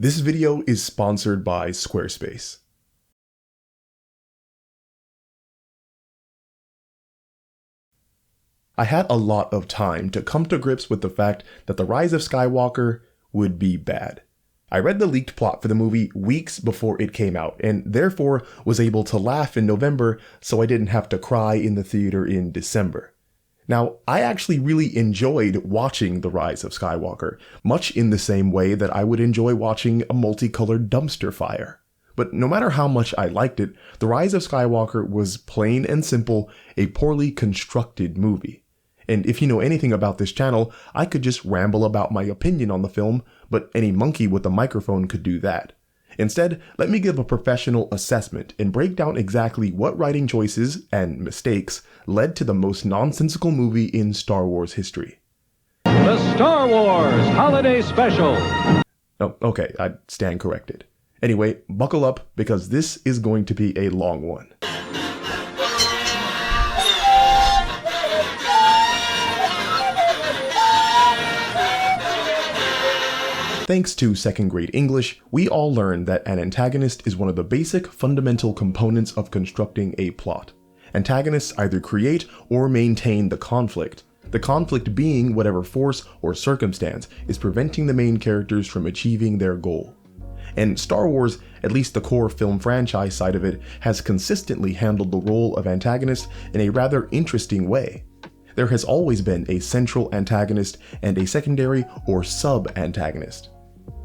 This video is sponsored by Squarespace. I had a lot of time to come to grips with the fact that The Rise of Skywalker would be bad. I read the leaked plot for the movie weeks before it came out, and therefore was able to laugh in November so I didn't have to cry in the theater in December. Now, I actually really enjoyed watching The Rise of Skywalker, much in the same way that I would enjoy watching a multicolored dumpster fire. But no matter how much I liked it, The Rise of Skywalker was plain and simple a poorly constructed movie. And if you know anything about this channel, I could just ramble about my opinion on the film, but any monkey with a microphone could do that. Instead, let me give a professional assessment and break down exactly what writing choices and mistakes led to the most nonsensical movie in Star Wars history. The Star Wars Holiday Special! Oh, okay, I stand corrected. Anyway, buckle up because this is going to be a long one. Thanks to second grade English, we all learned that an antagonist is one of the basic fundamental components of constructing a plot. Antagonists either create or maintain the conflict being whatever force or circumstance is preventing the main characters from achieving their goal. And Star Wars, at least the core film franchise side of it, has consistently handled the role of antagonist in a rather interesting way. There has always been a central antagonist and a secondary or sub-antagonist.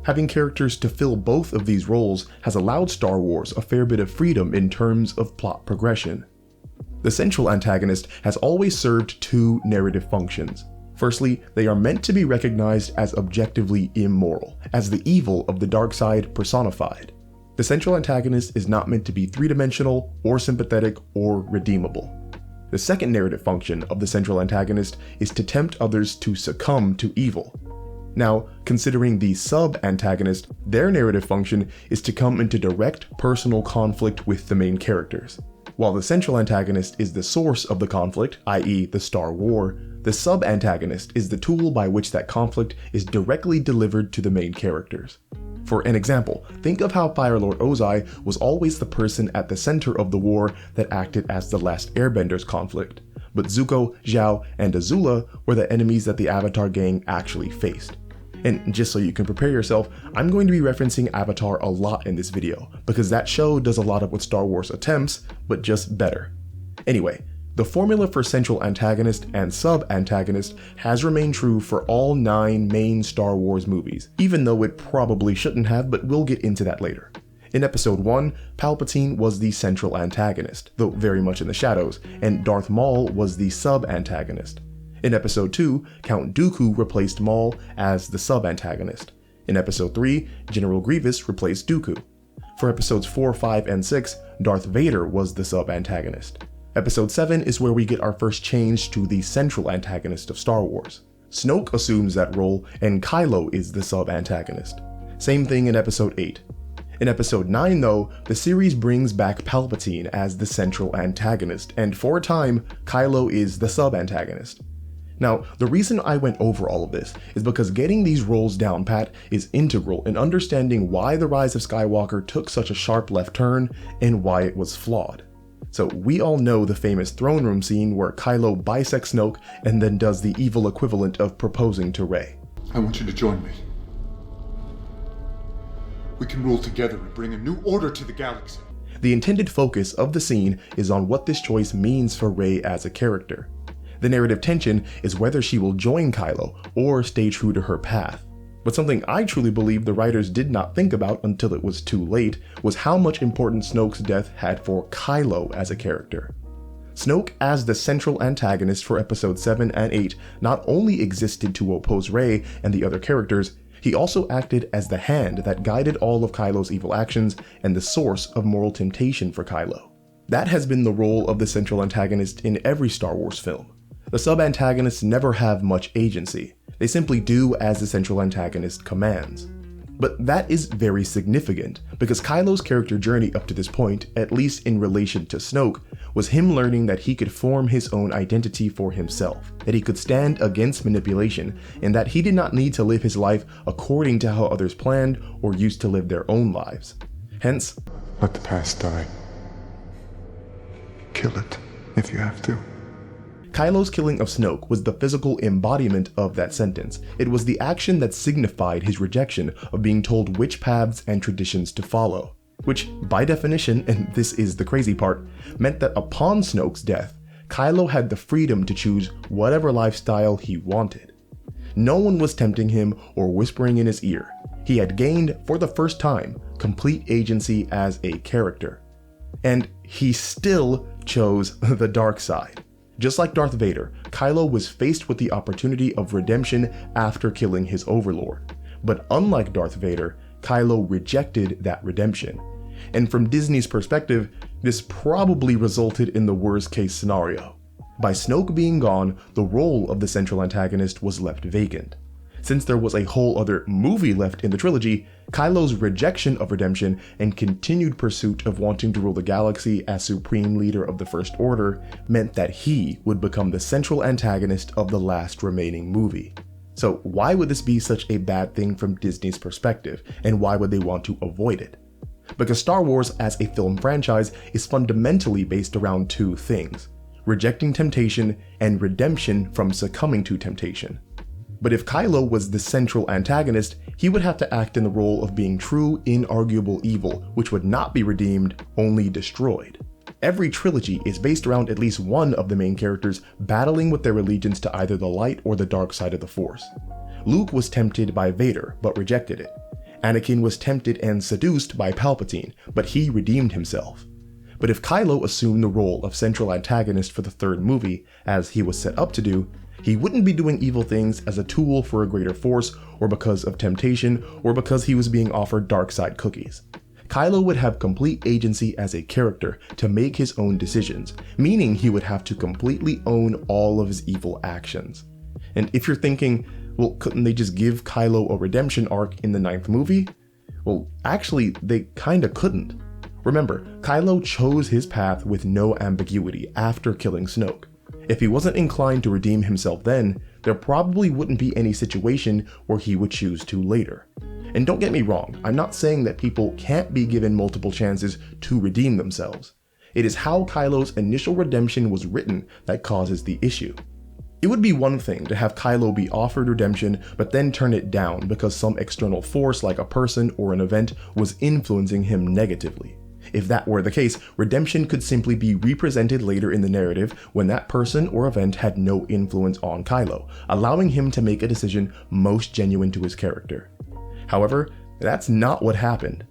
Having characters to fill both of these roles has allowed Star Wars a fair bit of freedom in terms of plot progression. The central antagonist has always served two narrative functions. Firstly, they are meant to be recognized as objectively immoral, as the evil of the dark side personified. The central antagonist is not meant to be three-dimensional or sympathetic or redeemable. The second narrative function of the central antagonist is to tempt others to succumb to evil. Now, considering the sub-antagonist, their narrative function is to come into direct personal conflict with the main characters. While the central antagonist is the source of the conflict, i.e. the Star War, the sub-antagonist is the tool by which that conflict is directly delivered to the main characters. For an example, think of how Fire Lord Ozai was always the person at the center of the war that acted as the last Airbenders conflict, but Zuko, Zhao, and Azula were the enemies that the Avatar gang actually faced. And just so you can prepare yourself, I'm going to be referencing Avatar a lot in this video, because that show does a lot of what Star Wars attempts, but just better. Anyway, the formula for central antagonist and sub-antagonist has remained true for all 9 main Star Wars movies, even though it probably shouldn't have, but we'll get into that later. In Episode 1, Palpatine was the central antagonist, though very much in the shadows, and Darth Maul was the sub-antagonist. In Episode 2, Count Dooku replaced Maul as the sub-antagonist. In Episode 3, General Grievous replaced Dooku. For Episodes 4, 5, and 6, Darth Vader was the sub-antagonist. Episode 7 is where we get our first change to the central antagonist of Star Wars. Snoke assumes that role, and Kylo is the sub-antagonist. Same thing in Episode 8. In Episode 9 though, the series brings back Palpatine as the central antagonist, and for a time, Kylo is the sub-antagonist. Now, the reason I went over all of this is because getting these roles down pat is integral in understanding why The Rise of Skywalker took such a sharp left turn and why it was flawed. So we all know the famous throne room scene where Kylo bisects Snoke and then does the evil equivalent of proposing to Rey. I want you to join me. We can rule together and bring a new order to the galaxy. The intended focus of the scene is on what this choice means for Rey as a character. The narrative tension is whether she will join Kylo or stay true to her path. But something I truly believe the writers did not think about until it was too late was how much importance Snoke's death had for Kylo as a character. Snoke as the central antagonist for Episodes 7 and 8 not only existed to oppose Rey and the other characters, he also acted as the hand that guided all of Kylo's evil actions and the source of moral temptation for Kylo. That has been the role of the central antagonist in every Star Wars film. The sub-antagonists never have much agency. They simply do as the central antagonist commands. But that is very significant, because Kylo's character journey up to this point, at least in relation to Snoke, was him learning that he could form his own identity for himself, that he could stand against manipulation, and that he did not need to live his life according to how others planned or used to live their own lives. Hence, let the past die. Kill it, if you have to. Kylo's killing of Snoke was the physical embodiment of that sentence. It was the action that signified his rejection of being told which paths and traditions to follow, which, by definition, and this is the crazy part, meant that upon Snoke's death, Kylo had the freedom to choose whatever lifestyle he wanted. No one was tempting him or whispering in his ear. He had gained, for the first time, complete agency as a character. And he still chose the dark side. Just like Darth Vader, Kylo was faced with the opportunity of redemption after killing his overlord. But unlike Darth Vader, Kylo rejected that redemption. And from Disney's perspective, this probably resulted in the worst case scenario. By Snoke being gone, the role of the central antagonist was left vacant. Since there was a whole other movie left in the trilogy, Kylo's rejection of redemption and continued pursuit of wanting to rule the galaxy as supreme leader of the First Order meant that he would become the central antagonist of the last remaining movie. So why would this be such a bad thing from Disney's perspective, and why would they want to avoid it? Because Star Wars as a film franchise is fundamentally based around two things: rejecting temptation and redemption from succumbing to temptation. But if Kylo was the central antagonist, he would have to act in the role of being true, inarguable evil, which would not be redeemed, only destroyed. Every trilogy is based around at least one of the main characters battling with their allegiance to either the light or the dark side of the Force. Luke was tempted by Vader, but rejected it. Anakin was tempted and seduced by Palpatine, but he redeemed himself. But if Kylo assumed the role of central antagonist for the third movie, as he was set up to do, he wouldn't be doing evil things as a tool for a greater force, or because of temptation, or because he was being offered dark side cookies. Kylo would have complete agency as a character to make his own decisions, meaning he would have to completely own all of his evil actions. And if you're thinking, well, couldn't they just give Kylo a redemption arc in the 9th movie? Well, actually, they kinda couldn't. Remember, Kylo chose his path with no ambiguity after killing Snoke. If he wasn't inclined to redeem himself then, there probably wouldn't be any situation where he would choose to later. And don't get me wrong, I'm not saying that people can't be given multiple chances to redeem themselves. It is how Kylo's initial redemption was written that causes the issue. It would be one thing to have Kylo be offered redemption but then turn it down because some external force like a person or an event was influencing him negatively. If that were the case, redemption could simply be represented later in the narrative when that person or event had no influence on Kylo, allowing him to make a decision most genuine to his character. However, that's not what happened.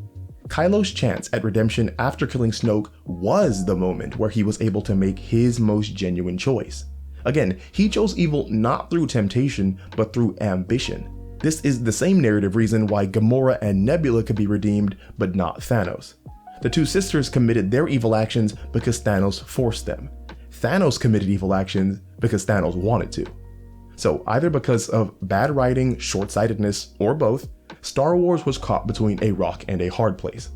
Kylo's chance at redemption after killing Snoke was the moment where he was able to make his most genuine choice. Again, he chose evil not through temptation, but through ambition. This is the same narrative reason why Gamora and Nebula could be redeemed, but not Thanos. The two sisters committed their evil actions because Thanos forced them. Thanos committed evil actions because Thanos wanted to. So either because of bad writing, short-sightedness, or both, Star Wars was caught between a rock and a hard place.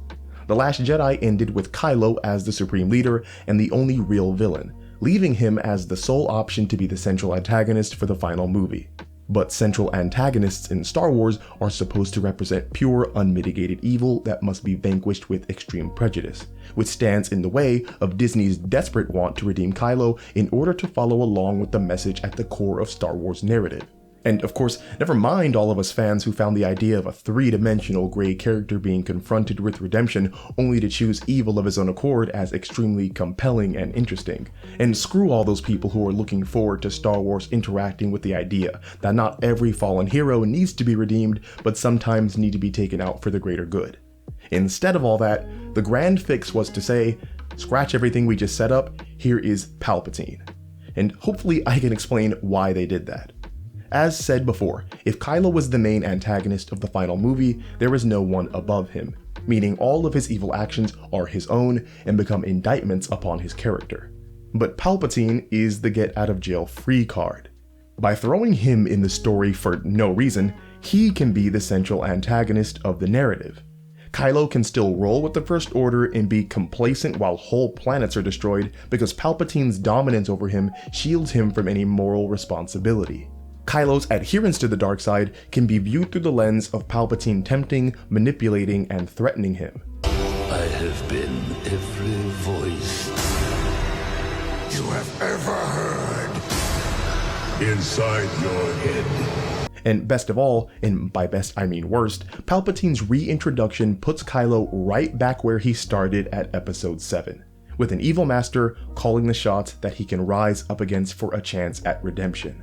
The Last Jedi ended with Kylo as the supreme leader and the only real villain, leaving him as the sole option to be the central antagonist for the final movie. But central antagonists in Star Wars are supposed to represent pure, unmitigated evil that must be vanquished with extreme prejudice, which stands in the way of Disney's desperate want to redeem Kylo in order to follow along with the message at the core of Star Wars narrative. And of course, never mind all of us fans who found the idea of a three-dimensional gray character being confronted with redemption only to choose evil of his own accord as extremely compelling and interesting. And screw all those people who are looking forward to Star Wars interacting with the idea that not every fallen hero needs to be redeemed, but sometimes need to be taken out for the greater good. Instead of all that, the grand fix was to say, scratch everything we just set up, here is Palpatine. And hopefully I can explain why they did that. As said before, if Kylo was the main antagonist of the final movie, there is no one above him, meaning all of his evil actions are his own and become indictments upon his character. But Palpatine is the get-out-of-jail-free card. By throwing him in the story for no reason, he can be the central antagonist of the narrative. Kylo can still roll with the First Order and be complacent while whole planets are destroyed because Palpatine's dominance over him shields him from any moral responsibility. Kylo's adherence to the dark side can be viewed through the lens of Palpatine tempting, manipulating, and threatening him. I have been every voice you have ever heard inside your head. And best of all, and by best I mean worst, Palpatine's reintroduction puts Kylo right back where he started at Episode 7, with an evil master calling the shots that he can rise up against for a chance at redemption.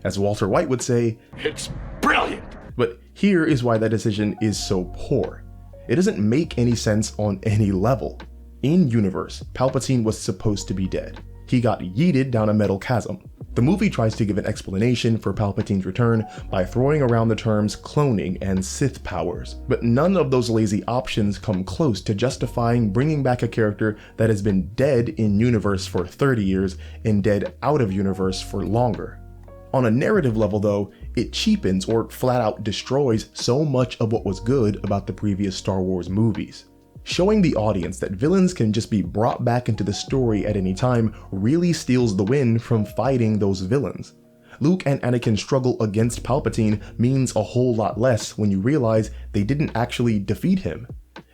As Walter White would say, It's brilliant! But here is why that decision is so poor. It doesn't make any sense on any level. In universe, Palpatine was supposed to be dead. He got yeeted down a metal chasm. The movie tries to give an explanation for Palpatine's return by throwing around the terms cloning and Sith powers, but none of those lazy options come close to justifying bringing back a character that has been dead in universe for 30 years and dead out of universe for longer. On a narrative level though, it cheapens or flat out destroys so much of what was good about the previous Star Wars movies. Showing the audience that villains can just be brought back into the story at any time really steals the win from fighting those villains. Luke and Anakin's struggle against Palpatine means a whole lot less when you realize they didn't actually defeat him.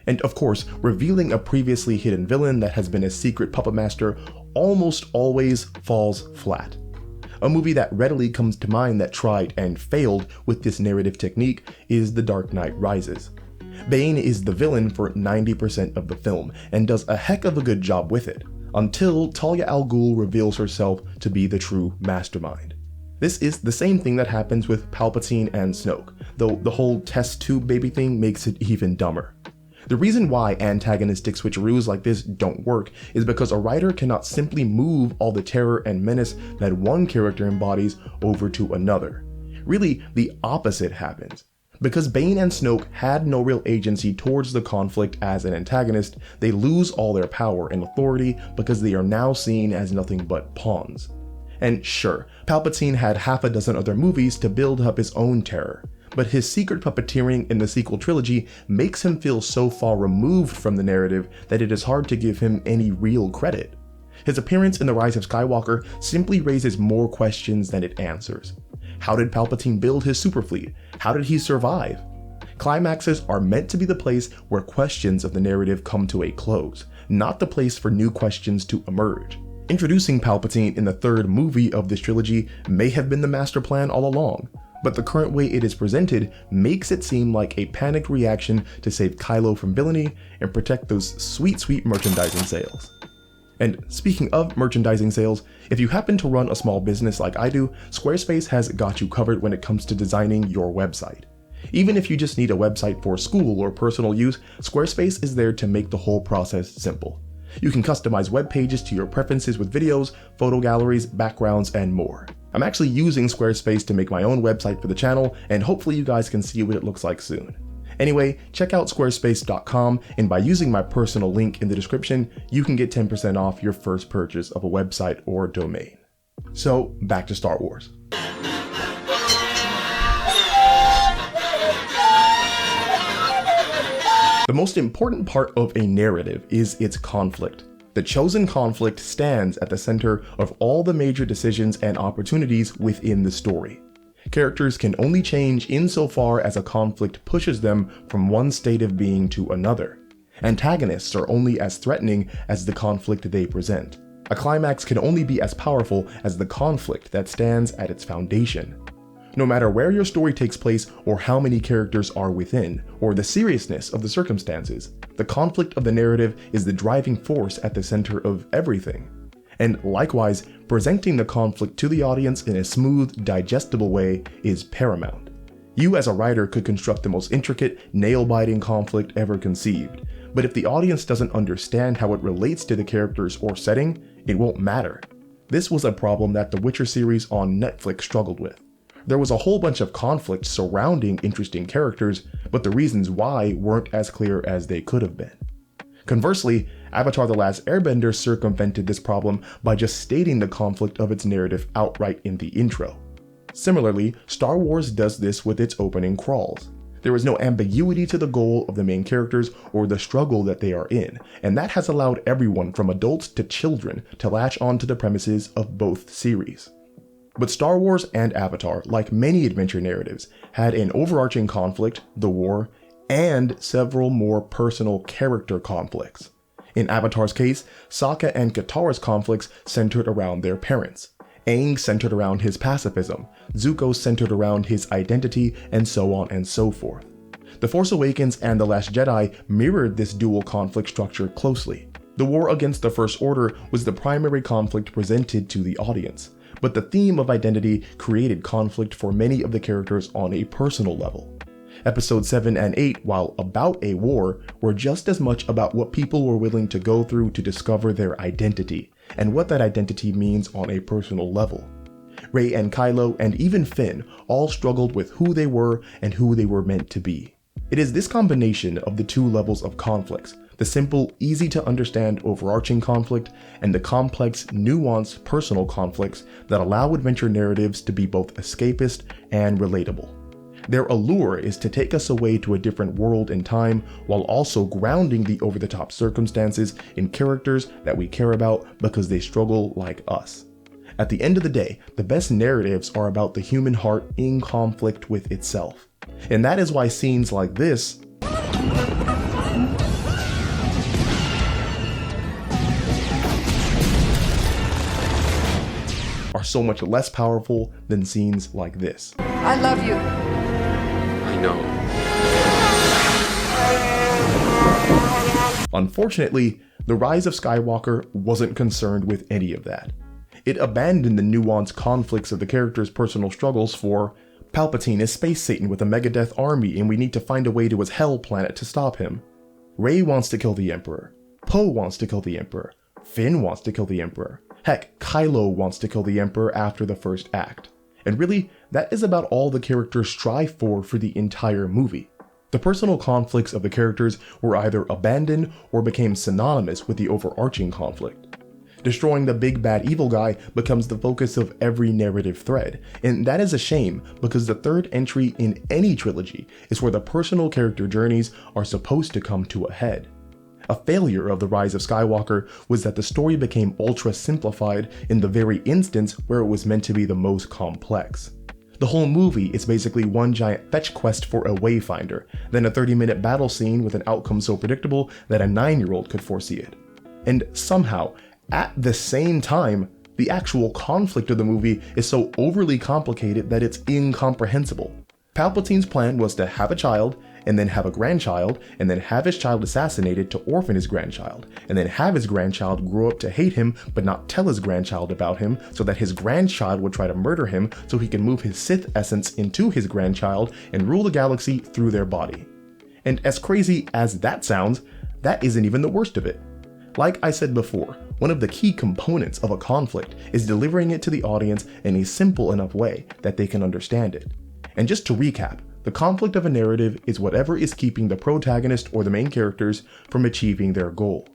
And of course, revealing a previously hidden villain that has been a secret puppet master almost always falls flat. A movie that readily comes to mind that tried and failed with this narrative technique is The Dark Knight Rises. Bane is the villain for 90% of the film and does a heck of a good job with it, until Talia al Ghul reveals herself to be the true mastermind. This is the same thing that happens with Palpatine and Snoke, though the whole test tube baby thing makes it even dumber. The reason why antagonistic switcheroos like this don't work is because a writer cannot simply move all the terror and menace that one character embodies over to another. Really, the opposite happens. Because Bane and Snoke had no real agency towards the conflict as an antagonist, they lose all their power and authority because they are now seen as nothing but pawns. And sure, Palpatine had half a dozen other movies to build up his own terror, but his secret puppeteering in the sequel trilogy makes him feel so far removed from the narrative that it is hard to give him any real credit. His appearance in The Rise of Skywalker simply raises more questions than it answers. How did Palpatine build his superfleet? How did he survive? Climaxes are meant to be the place where questions of the narrative come to a close, not the place for new questions to emerge. Introducing Palpatine in the third movie of this trilogy may have been the master plan all along, but the current way it is presented makes it seem like a panicked reaction to save Kylo from villainy and protect those sweet merchandising sales. And speaking of merchandising sales, if you happen to run a small business like I do, Squarespace has got you covered when it comes to designing your website. Even if you just need a website for school or personal use, Squarespace is there to make the whole process simple. You can customize web pages to your preferences with videos, photo galleries, backgrounds, and more. I'm actually using Squarespace to make my own website for the channel, and hopefully you guys can see what it looks like soon. Anyway, check out squarespace.com, and by using my personal link in the description, you can get 10% off your first purchase of a website or domain. So, back to Star Wars. The most important part of a narrative is its conflict. The chosen conflict stands at the center of all the major decisions and opportunities within the story. Characters can only change insofar as a conflict pushes them from one state of being to another. Antagonists are only as threatening as the conflict they present. A climax can only be as powerful as the conflict that stands at its foundation. No matter where your story takes place or how many characters are within, or the seriousness of the circumstances, the conflict of the narrative is the driving force at the center of everything. And likewise, presenting the conflict to the audience in a smooth, digestible way is paramount. You as a writer could construct the most intricate, nail-biting conflict ever conceived, but if the audience doesn't understand how it relates to the characters or setting, it won't matter. This was a problem that the Witcher series on Netflix struggled with. There was a whole bunch of conflict surrounding interesting characters, but the reasons why weren't as clear as they could have been. Conversely, Avatar: The Last Airbender circumvented this problem by just stating the conflict of its narrative outright in the intro. Similarly, Star Wars does this with its opening crawls. There is no ambiguity to the goal of the main characters or the struggle that they are in, and that has allowed everyone from adults to children to latch onto the premises of both series. But Star Wars and Avatar, like many adventure narratives, had an overarching conflict, the war, and several more personal character conflicts. In Avatar's case, Sokka and Katara's conflicts centered around their parents. Aang centered around his pacifism, Zuko centered around his identity, and so on and so forth. The Force Awakens and The Last Jedi mirrored this dual conflict structure closely. The war against the First Order was the primary conflict presented to the audience, but the theme of identity created conflict for many of the characters on a personal level. Episodes 7 and 8, while about a war, were just as much about what people were willing to go through to discover their identity, and what that identity means on a personal level. Rey and Kylo, and even Finn, all struggled with who they were and who they were meant to be. It is this combination of the two levels of conflicts, the simple, easy to understand overarching conflict, and the complex, nuanced personal conflicts that allow adventure narratives to be both escapist and relatable. Their allure is to take us away to a different world and time while also grounding the over-the-top circumstances in characters that we care about because they struggle like us. At the end of the day, the best narratives are about the human heart in conflict with itself. And that is why scenes like this are so much less powerful than scenes like this. I love you. I know. Unfortunately, The Rise of Skywalker wasn't concerned with any of that. It abandoned the nuanced conflicts of the characters' personal struggles for Palpatine is Space Satan with a Megadeth army and we need to find a way to his hell planet to stop him. Rey wants to kill the Emperor. Poe wants to kill the Emperor. Finn wants to kill the Emperor. Heck, Kylo wants to kill the Emperor after the first act. And really, that is about all the characters strive for the entire movie. The personal conflicts of the characters were either abandoned or became synonymous with the overarching conflict. Destroying the big bad evil guy becomes the focus of every narrative thread, and that is a shame because the third entry in any trilogy is where the personal character journeys are supposed to come to a head. A failure of The Rise of Skywalker was that the story became ultra simplified in the very instance where it was meant to be the most complex. The whole movie is basically one giant fetch quest for a wayfinder, then a 30-minute battle scene with an outcome so predictable that a 9-year-old could foresee it. And somehow, at the same time, the actual conflict of the movie is so overly complicated that it's incomprehensible. Palpatine's plan was to have a child, and then have a grandchild, and then have his child assassinated to orphan his grandchild, and then have his grandchild grow up to hate him but not tell his grandchild about him so that his grandchild would try to murder him so he can move his Sith essence into his grandchild and rule the galaxy through their body. And as crazy as that sounds, that isn't even the worst of it. Like I said before, one of the key components of a conflict is delivering it to the audience in a simple enough way that they can understand it. And just to recap, the conflict of a narrative is whatever is keeping the protagonist or the main characters from achieving their goal.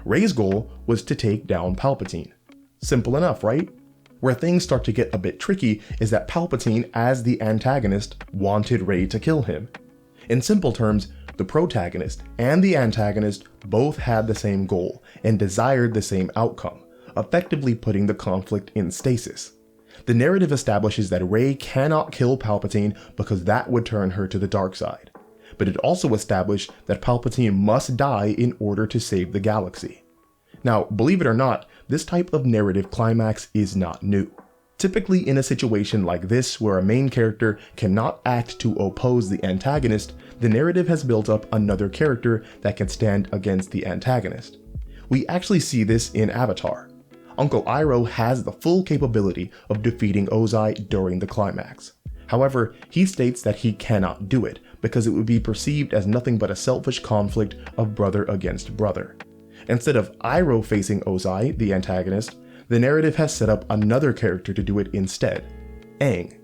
Rey's goal was to take down Palpatine. Simple enough, right? Where things start to get a bit tricky is that Palpatine, as the antagonist, wanted Rey to kill him. In simple terms, the protagonist and the antagonist both had the same goal and desired the same outcome, effectively putting the conflict in stasis. The narrative establishes that Rey cannot kill Palpatine because that would turn her to the dark side. But it also established that Palpatine must die in order to save the galaxy. Now, believe it or not, this type of narrative climax is not new. Typically in a situation like this where a main character cannot act to oppose the antagonist, the narrative has built up another character that can stand against the antagonist. We actually see this in Avatar. Uncle Iroh has the full capability of defeating Ozai during the climax. However, he states that he cannot do it because it would be perceived as nothing but a selfish conflict of brother against brother. Instead of Iroh facing Ozai, the antagonist, the narrative has set up another character to do it instead, Aang.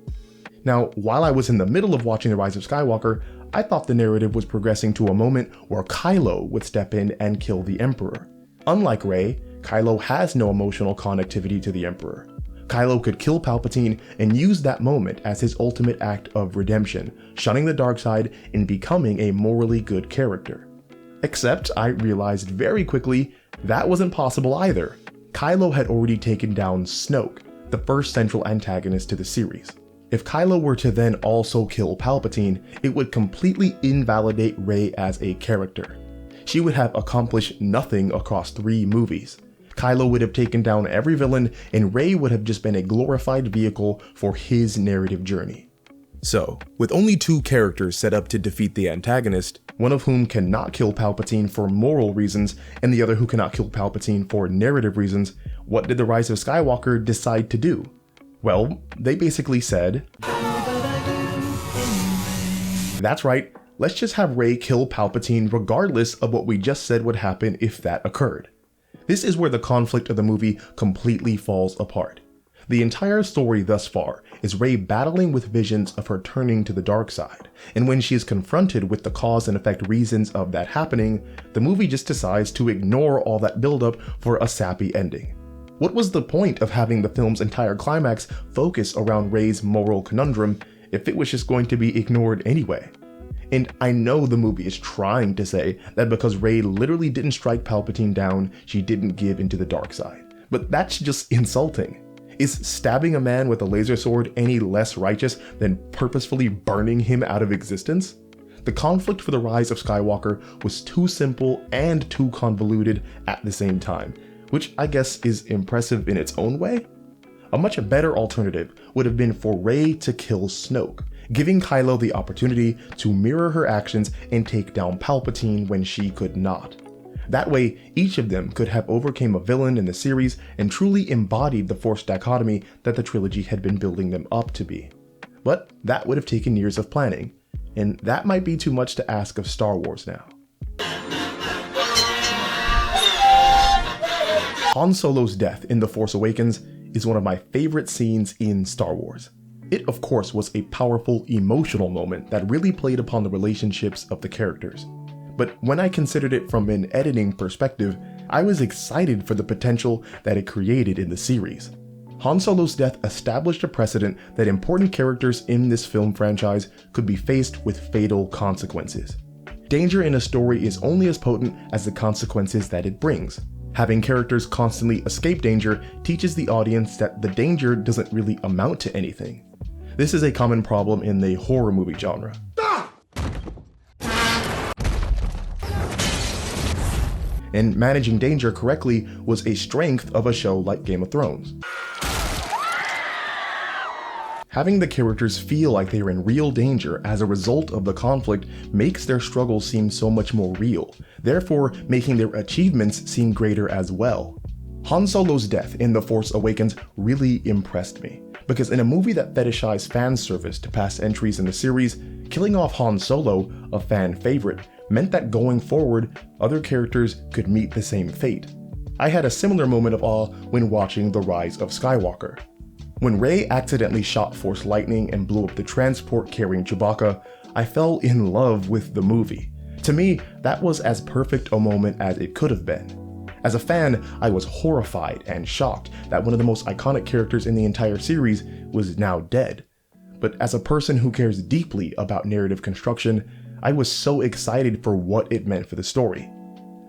Now, while I was in the middle of watching The Rise of Skywalker, I thought the narrative was progressing to a moment where Kylo would step in and kill the Emperor. Unlike Rey, Kylo has no emotional connectivity to the Emperor. Kylo could kill Palpatine and use that moment as his ultimate act of redemption, shunning the dark side and becoming a morally good character. Except I realized very quickly that wasn't possible either. Kylo had already taken down Snoke, the first central antagonist to the series. If Kylo were to then also kill Palpatine, it would completely invalidate Rey as a character. She would have accomplished nothing across 3 movies. Kylo would have taken down every villain, and Rey would have just been a glorified vehicle for his narrative journey. So, with only 2 characters set up to defeat the antagonist, one of whom cannot kill Palpatine for moral reasons, and the other who cannot kill Palpatine for narrative reasons, what did the Rise of Skywalker decide to do? Well, they basically said, that's right, let's just have Rey kill Palpatine regardless of what we just said would happen if that occurred. This is where the conflict of the movie completely falls apart. The entire story thus far is Rey battling with visions of her turning to the dark side, and when she is confronted with the cause and effect reasons of that happening, the movie just decides to ignore all that buildup for a sappy ending. What was the point of having the film's entire climax focus around Rey's moral conundrum if it was just going to be ignored anyway? And I know the movie is trying to say that because Rey literally didn't strike Palpatine down, she didn't give into the dark side. But that's just insulting. Is stabbing a man with a laser sword any less righteous than purposefully burning him out of existence? The conflict for the Rise of Skywalker was too simple and too convoluted at the same time, which I guess is impressive in its own way. A much better alternative would have been for Rey to kill Snoke, giving Kylo the opportunity to mirror her actions and take down Palpatine when she could not. That way, each of them could have overcame a villain in the series and truly embodied the Force dichotomy that the trilogy had been building them up to be. But that would have taken years of planning, and that might be too much to ask of Star Wars now. Han Solo's death in The Force Awakens is one of my favorite scenes in Star Wars. It, of course, was a powerful, emotional moment that really played upon the relationships of the characters. But when I considered it from an editing perspective, I was excited for the potential that it created in the series. Han Solo's death established a precedent that important characters in this film franchise could be faced with fatal consequences. Danger in a story is only as potent as the consequences that it brings. Having characters constantly escape danger teaches the audience that the danger doesn't really amount to anything. This is a common problem in the horror movie genre. And managing danger correctly was a strength of a show like Game of Thrones. Having the characters feel like they are in real danger as a result of the conflict makes their struggles seem so much more real, therefore making their achievements seem greater as well. Han Solo's death in The Force Awakens really impressed me, because in a movie that fetishized fan service to past entries in the series, killing off Han Solo, a fan favorite, meant that going forward, other characters could meet the same fate. I had a similar moment of awe when watching The Rise of Skywalker. When Rey accidentally shot Force lightning and blew up the transport carrying Chewbacca, I fell in love with the movie. To me, that was as perfect a moment as it could have been. As a fan, I was horrified and shocked that one of the most iconic characters in the entire series was now dead. But as a person who cares deeply about narrative construction, I was so excited for what it meant for the story.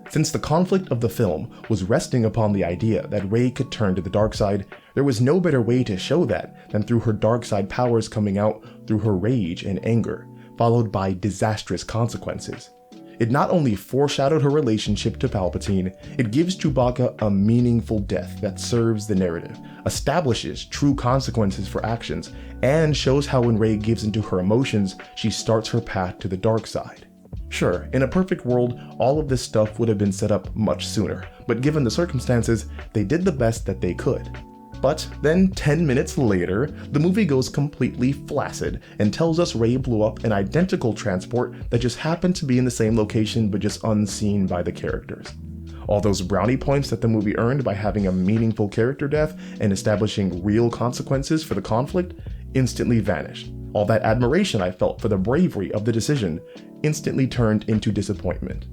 Since the conflict of the film was resting upon the idea that Rey could turn to the dark side, there was no better way to show that than through her dark side powers coming out through her rage and anger, followed by disastrous consequences. It not only foreshadowed her relationship to Palpatine, it gives Chewbacca a meaningful death that serves the narrative, establishes true consequences for actions, and shows how when Rey gives into her emotions, she starts her path to the dark side. Sure, in a perfect world, all of this stuff would have been set up much sooner, but given the circumstances, they did the best that they could. But then 10 minutes later, the movie goes completely flaccid and tells us Rey blew up an identical transport that just happened to be in the same location but just unseen by the characters. All those brownie points that the movie earned by having a meaningful character death and establishing real consequences for the conflict instantly vanished. All that admiration I felt for the bravery of the decision instantly turned into disappointment.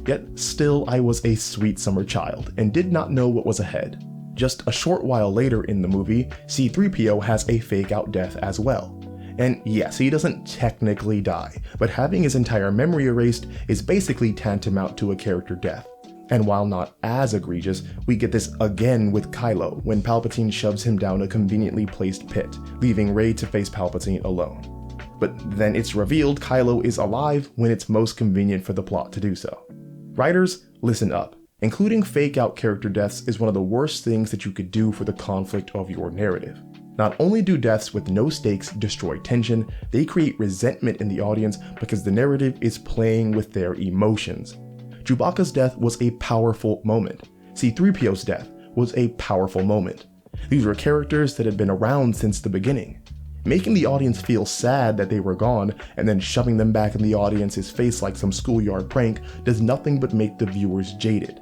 Yet still I was a sweet summer child and did not know what was ahead. just a short while later in the movie, C-3PO has a fake-out death as well. And yes, he doesn't technically die, but having his entire memory erased is basically tantamount to a character death. And while not as egregious, we get this again with Kylo when Palpatine shoves him down a conveniently placed pit, leaving Rey to face Palpatine alone. But then it's revealed Kylo is alive when it's most convenient for the plot to do so. Writers, listen up. Including fake-out character deaths is one of the worst things that you could do for the conflict of your narrative. Not only do deaths with no stakes destroy tension, they create resentment in the audience because the narrative is playing with their emotions. Chewbacca's death was a powerful moment. C-3PO's death was a powerful moment. These were characters that had been around since the beginning. Making the audience feel sad that they were gone and then shoving them back in the audience's face like some schoolyard prank does nothing but make the viewers jaded.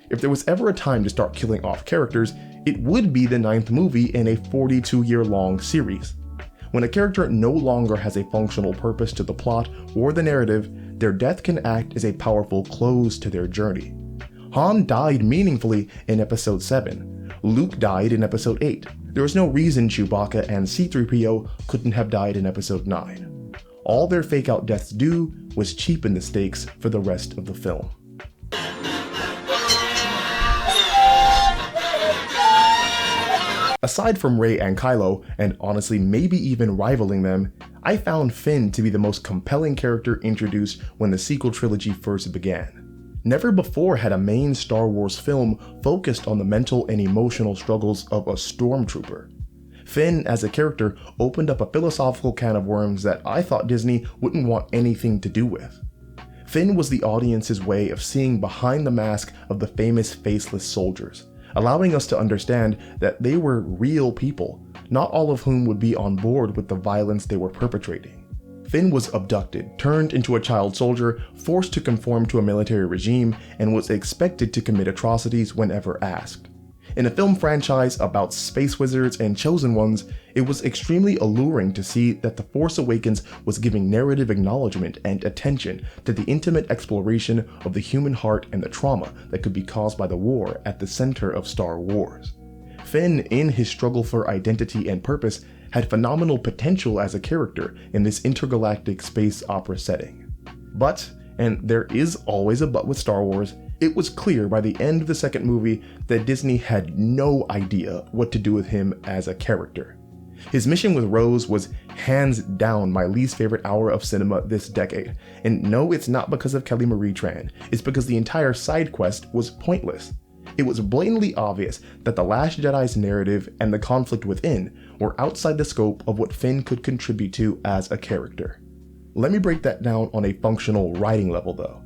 If there was ever a time to start killing off characters, it would be the 9th movie in a 42-year-long series. When a character no longer has a functional purpose to the plot or the narrative, their death can act as a powerful close to their journey. Han died meaningfully in Episode 7. Luke died in Episode 8. There was no reason Chewbacca and C-3PO couldn't have died in Episode 9. All their fake-out deaths do was cheapen the stakes for the rest of the film. Aside from Rey and Kylo, and honestly maybe even rivaling them, I found Finn to be the most compelling character introduced when the sequel trilogy first began. Never before had a main Star Wars film focused on the mental and emotional struggles of a stormtrooper. Finn as a character opened up a philosophical can of worms that I thought Disney wouldn't want anything to do with. Finn was the audience's way of seeing behind the mask of the famous faceless soldiers, allowing us to understand that they were real people, not all of whom would be on board with the violence they were perpetrating. Finn was abducted, turned into a child soldier, forced to conform to a military regime, and was expected to commit atrocities whenever asked. In a film franchise about space wizards and chosen ones, it was extremely alluring to see that The Force Awakens was giving narrative acknowledgement and attention to the intimate exploration of the human heart and the trauma that could be caused by the war at the center of Star Wars. Finn, in his struggle for identity and purpose, had phenomenal potential as a character in this intergalactic space opera setting. But, and there is always a but with Star Wars, it was clear by the end of the second movie that Disney had no idea what to do with him as a character. His mission with Rose was hands down my least favorite hour of cinema this decade, and no, it's not because of Kelly Marie Tran, it's because the entire side quest was pointless. It was blatantly obvious that The Last Jedi's narrative and the conflict within were outside the scope of what Finn could contribute to as a character. Let me break that down on a functional writing level though.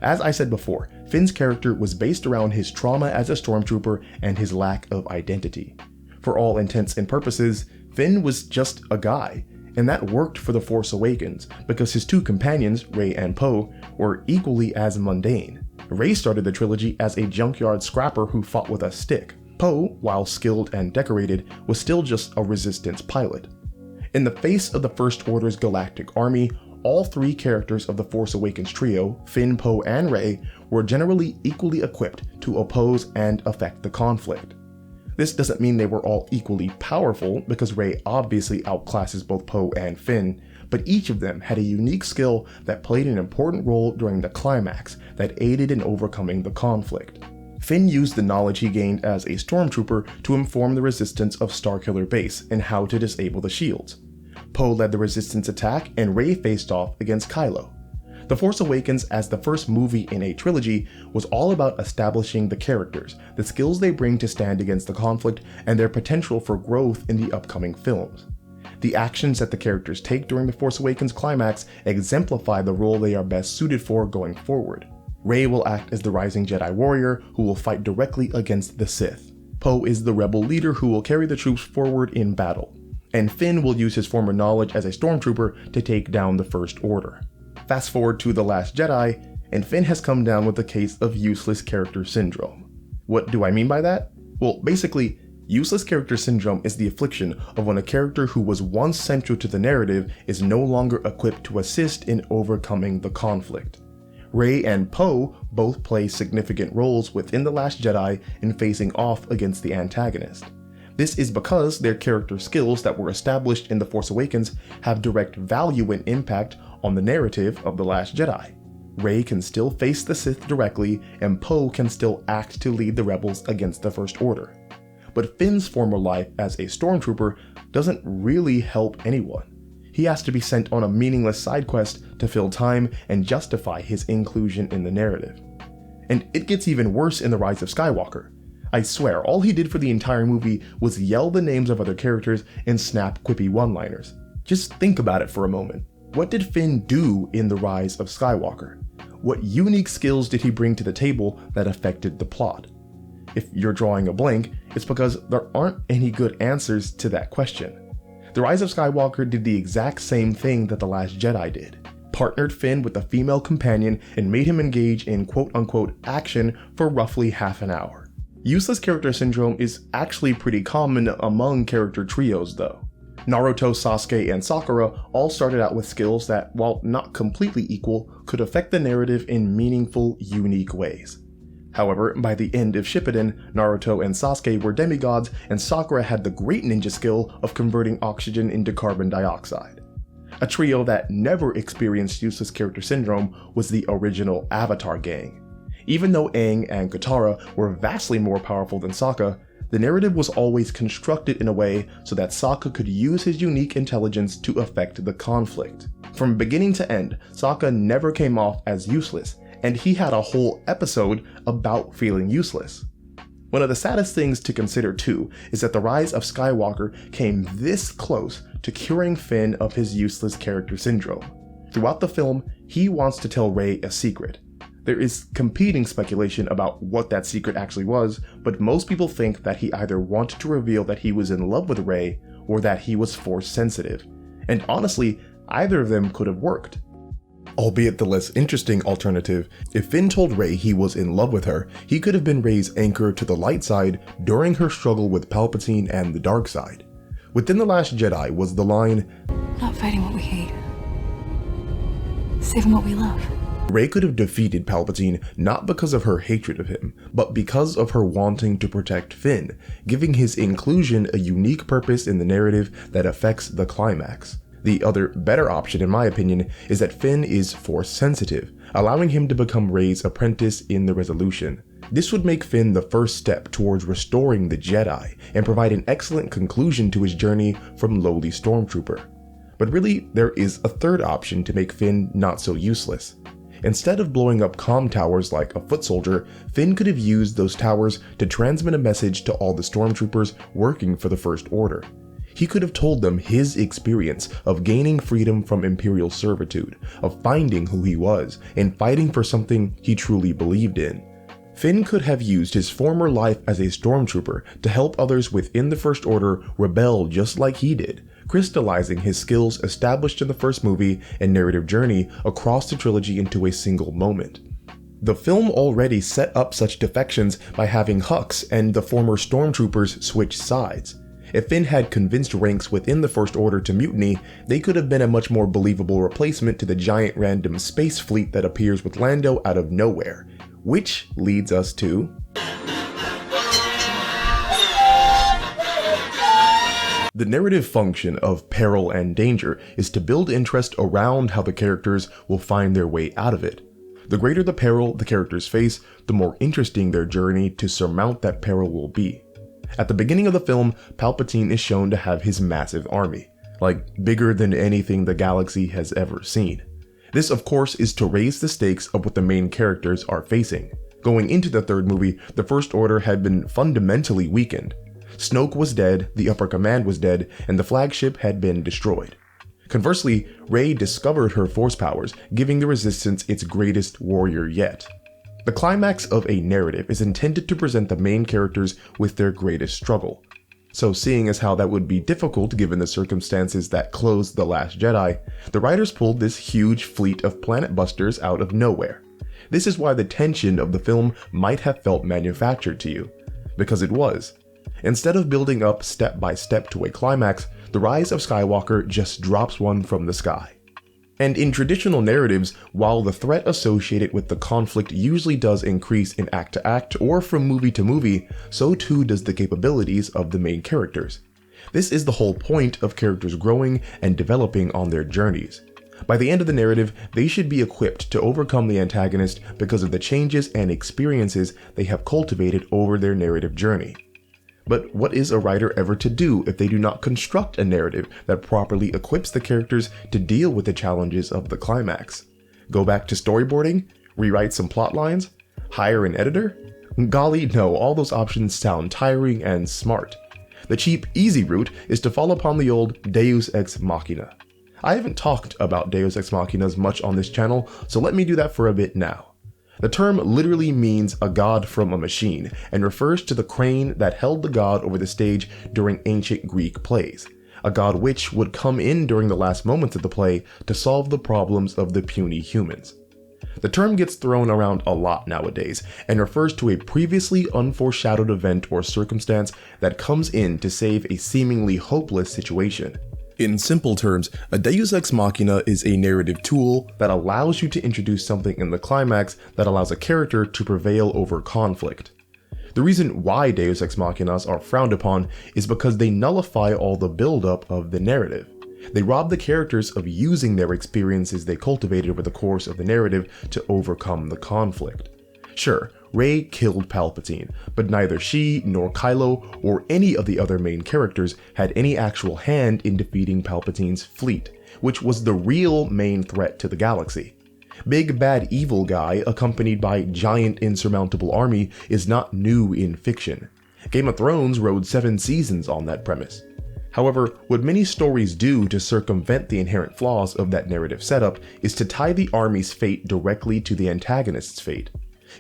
As I said before, Finn's character was based around his trauma as a stormtrooper and his lack of identity. For all intents and purposes, Finn was just a guy, and that worked for The Force Awakens because his two companions, Rey and Poe, were equally as mundane. Rey started the trilogy as a junkyard scrapper who fought with a stick. Poe, while skilled and decorated, was still just a resistance pilot. In the face of the First Order's galactic army, all three characters of the Force Awakens trio, Finn, Poe, and Rey, were generally equally equipped to oppose and affect the conflict. This doesn't mean they were all equally powerful, because Rey obviously outclasses both Poe and Finn, but each of them had a unique skill that played an important role during the climax that aided in overcoming the conflict. Finn used the knowledge he gained as a stormtrooper to inform the resistance of Starkiller Base and how to disable the shields. Poe led the resistance attack, and Rey faced off against Kylo. The Force Awakens, as the first movie in a trilogy, was all about establishing the characters, the skills they bring to stand against the conflict, and their potential for growth in the upcoming films. The actions that the characters take during the Force Awakens climax exemplify the role they are best suited for going forward. Rey will act as the rising Jedi warrior who will fight directly against the Sith. Poe is the rebel leader who will carry the troops forward in battle. And Finn will use his former knowledge as a stormtrooper to take down the First Order. Fast forward to The Last Jedi, and Finn has come down with a case of useless character syndrome. What do I mean by that? Well, basically, useless character syndrome is the affliction of when a character who was once central to the narrative is no longer equipped to assist in overcoming the conflict. Rey and Poe both play significant roles within The Last Jedi in facing off against the antagonist. This is because their character skills that were established in The Force Awakens have direct value and impact on the narrative of The Last Jedi. Rey can still face the Sith directly, and Poe can still act to lead the rebels against the First Order. But Finn's former life as a stormtrooper doesn't really help anyone. He has to be sent on a meaningless side quest to fill time and justify his inclusion in the narrative. And it gets even worse in The Rise of Skywalker. I swear, all he did for the entire movie was yell the names of other characters and snap quippy one-liners. Just think about it for a moment. What did Finn do in The Rise of Skywalker? What unique skills did he bring to the table that affected the plot? If you're drawing a blank, it's because there aren't any good answers to that question. The Rise of Skywalker did the exact same thing that The Last Jedi did. Partnered Finn with a female companion and made him engage in quote-unquote action for roughly half an hour. Useless character syndrome is actually pretty common among character trios though. Naruto, Sasuke, and Sakura all started out with skills that, while not completely equal, could affect the narrative in meaningful, unique ways. However, by the end of Shippuden, Naruto and Sasuke were demigods, and Sakura had the great ninja skill of converting oxygen into carbon dioxide. A trio that never experienced useless character syndrome was the original Avatar gang. Even though Aang and Katara were vastly more powerful than Sokka, the narrative was always constructed in a way so that Sokka could use his unique intelligence to affect the conflict. From beginning to end, Sokka never came off as useless, and he had a whole episode about feeling useless. One of the saddest things to consider too is that The Rise of Skywalker came this close to curing Finn of his useless character syndrome. Throughout the film, he wants to tell Rey a secret. There is competing speculation about what that secret actually was, but most people think that he either wanted to reveal that he was in love with Rey or that he was Force sensitive. And honestly, either of them could have worked. Albeit the less interesting alternative, if Finn told Rey he was in love with her, he could have been Rey's anchor to the light side during her struggle with Palpatine and the dark side. Within The Last Jedi was the line, "Not fighting what we hate, saving what we love." Rey could have defeated Palpatine not because of her hatred of him, but because of her wanting to protect Finn, giving his inclusion a unique purpose in the narrative that affects the climax. The other better option, in my opinion, is that Finn is Force sensitive, allowing him to become Rey's apprentice in the Resolution. This would make Finn the first step towards restoring the Jedi and provide an excellent conclusion to his journey from lowly stormtrooper. But really, there is a third option to make Finn not so useless. Instead of blowing up comm towers like a foot soldier, Finn could have used those towers to transmit a message to all the stormtroopers working for the First Order. He could have told them his experience of gaining freedom from Imperial servitude, of finding who he was, and fighting for something he truly believed in. Finn could have used his former life as a stormtrooper to help others within the First Order rebel just like he did, crystallizing his skills established in the first movie and narrative journey across the trilogy into a single moment. The film already set up such defections by having Hux and the former stormtroopers switch sides. If Finn had convinced ranks within the First Order to mutiny, they could have been a much more believable replacement to the giant random space fleet that appears with Lando out of nowhere. Which leads us to... The narrative function of peril and danger is to build interest around how the characters will find their way out of it. The greater the peril the characters face, the more interesting their journey to surmount that peril will be. At the beginning of the film, Palpatine is shown to have his massive army, like bigger than anything the galaxy has ever seen. This of course is to raise the stakes of what the main characters are facing. Going into the third movie, the First Order had been fundamentally weakened. Snoke was dead, the upper command was dead, and the flagship had been destroyed. Conversely, Rey discovered her force powers, giving the Resistance its greatest warrior yet. The climax of a narrative is intended to present the main characters with their greatest struggle. So seeing as how that would be difficult given the circumstances that closed The Last Jedi, the writers pulled this huge fleet of planet busters out of nowhere. This is why the tension of the film might have felt manufactured to you, because it was. Instead of building up step by step to a climax, The Rise of Skywalker just drops one from the sky. And in traditional narratives, while the threat associated with the conflict usually does increase in act to act or from movie to movie, so too does the capabilities of the main characters. This is the whole point of characters growing and developing on their journeys. By the end of the narrative, they should be equipped to overcome the antagonist because of the changes and experiences they have cultivated over their narrative journey. But what is a writer ever to do if they do not construct a narrative that properly equips the characters to deal with the challenges of the climax? Go back to storyboarding? Rewrite some plot lines? Hire an editor? Golly, no, all those options sound tiring and smart. The cheap, easy route is to fall upon the old Deus Ex Machina. I haven't talked about Deus Ex Machinas much on this channel, so let me do that for a bit now. The term literally means a god from a machine and refers to the crane that held the god over the stage during ancient Greek plays, a god which would come in during the last moments of the play to solve the problems of the puny humans. The term gets thrown around a lot nowadays and refers to a previously unforeshadowed event or circumstance that comes in to save a seemingly hopeless situation. In simple terms, a Deus Ex Machina is a narrative tool that allows you to introduce something in the climax that allows a character to prevail over conflict. The reason why Deus Ex Machinas are frowned upon is because they nullify all the buildup of the narrative. They rob the characters of using their experiences they cultivated over the course of the narrative to overcome the conflict. Sure, Rey killed Palpatine, but neither she nor Kylo or any of the other main characters had any actual hand in defeating Palpatine's fleet, which was the real main threat to the galaxy. Big bad evil guy accompanied by giant insurmountable army is not new in fiction. Game of Thrones rode 7 seasons on that premise. However, what many stories do to circumvent the inherent flaws of that narrative setup is to tie the army's fate directly to the antagonist's fate.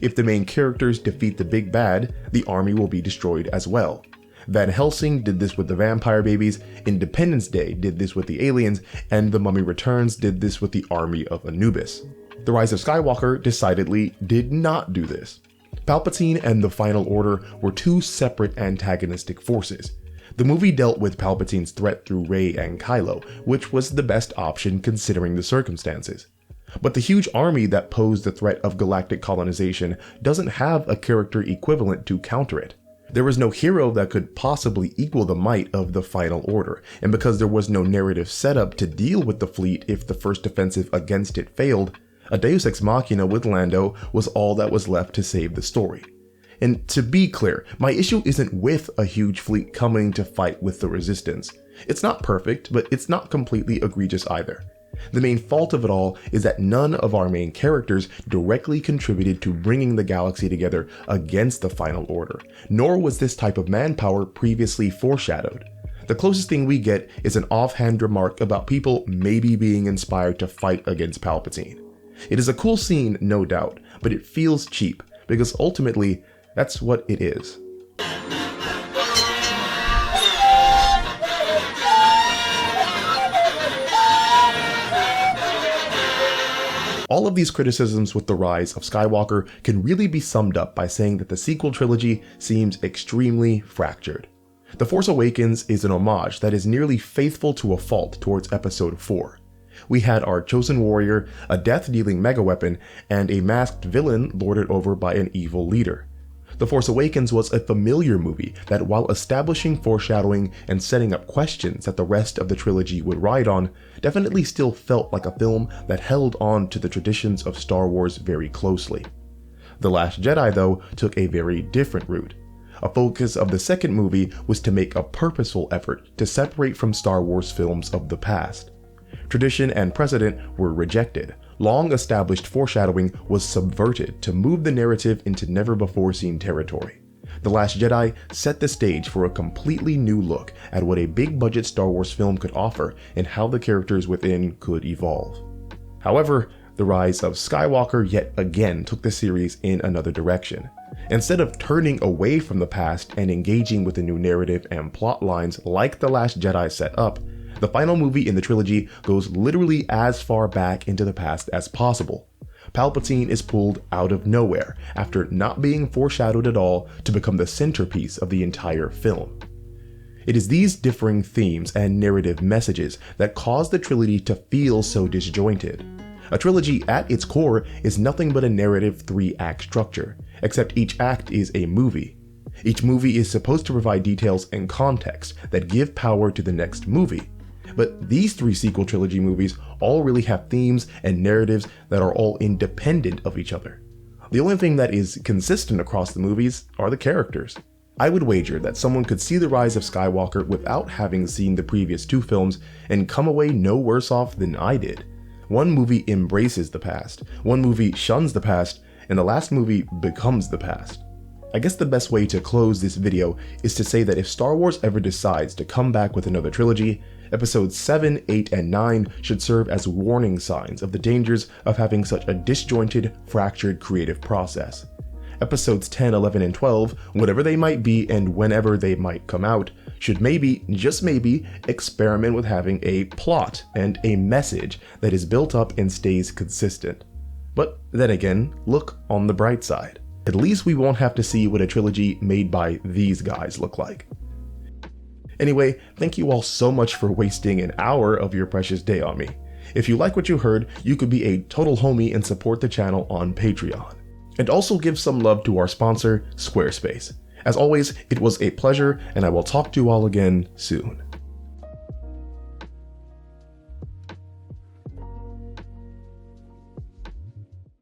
If the main characters defeat the big bad, the army will be destroyed as well. Van Helsing did this with the vampire babies, Independence Day did this with the aliens, and The Mummy Returns did this with the army of Anubis. The Rise of Skywalker decidedly did not do this. Palpatine and the Final Order were two separate antagonistic forces. The movie dealt with Palpatine's threat through Rey and Kylo, which was the best option considering the circumstances. But the huge army that posed the threat of galactic colonization doesn't have a character equivalent to counter it. There was no hero that could possibly equal the might of the Final Order, and because there was no narrative setup to deal with the fleet if the first offensive against it failed, a Deus Ex Machina with Lando was all that was left to save the story. And to be clear, my issue isn't with a huge fleet coming to fight with the Resistance. It's not perfect, but it's not completely egregious either. The main fault of it all is that none of our main characters directly contributed to bringing the galaxy together against the Final Order, nor was this type of manpower previously foreshadowed. The closest thing we get is an offhand remark about people maybe being inspired to fight against Palpatine. It is a cool scene, no doubt, but it feels cheap, because ultimately, that's what it is. All of these criticisms with the rise of Skywalker can really be summed up by saying that the sequel trilogy seems extremely fractured. The Force Awakens is an homage that is nearly faithful to a fault towards Episode 4. We had our chosen warrior, a death-dealing megaweapon, and a masked villain lorded over by an evil leader. The Force Awakens was a familiar movie that, while establishing foreshadowing and setting up questions that the rest of the trilogy would ride on, definitely still felt like a film that held on to the traditions of Star Wars very closely. The Last Jedi, though, took a very different route. A focus of the second movie was to make a purposeful effort to separate from Star Wars films of the past. Tradition and precedent were rejected. Long-established foreshadowing was subverted to move the narrative into never-before-seen territory. The Last Jedi set the stage for a completely new look at what a big-budget Star Wars film could offer and how the characters within could evolve. However, the Rise of Skywalker yet again took the series in another direction. Instead of turning away from the past and engaging with the new narrative and plot lines like The Last Jedi set up, the final movie in the trilogy goes literally as far back into the past as possible. Palpatine is pulled out of nowhere after not being foreshadowed at all to become the centerpiece of the entire film. It is these differing themes and narrative messages that cause the trilogy to feel so disjointed. A trilogy at its core is nothing but a narrative 3-act structure, except each act is a movie. Each movie is supposed to provide details and context that give power to the next movie. But these 3 sequel trilogy movies all really have themes and narratives that are all independent of each other. The only thing that is consistent across the movies are the characters. I would wager that someone could see the rise of Skywalker without having seen the previous 2 films and come away no worse off than I did. One movie embraces the past, one movie shuns the past, and the last movie becomes the past. I guess the best way to close this video is to say that if Star Wars ever decides to come back with another trilogy, Episodes 7, 8, and 9 should serve as warning signs of the dangers of having such a disjointed, fractured creative process. Episodes 10, 11, and 12, whatever they might be and whenever they might come out, should maybe, just maybe, experiment with having a plot and a message that is built up and stays consistent. But then again, look on the bright side. At least we won't have to see what a trilogy made by these guys look like. Anyway, thank you all so much for wasting an hour of your precious day on me. If you like what you heard, you could be a total homie and support the channel on Patreon. And also give some love to our sponsor, Squarespace. As always, it was a pleasure, and I will talk to you all again soon.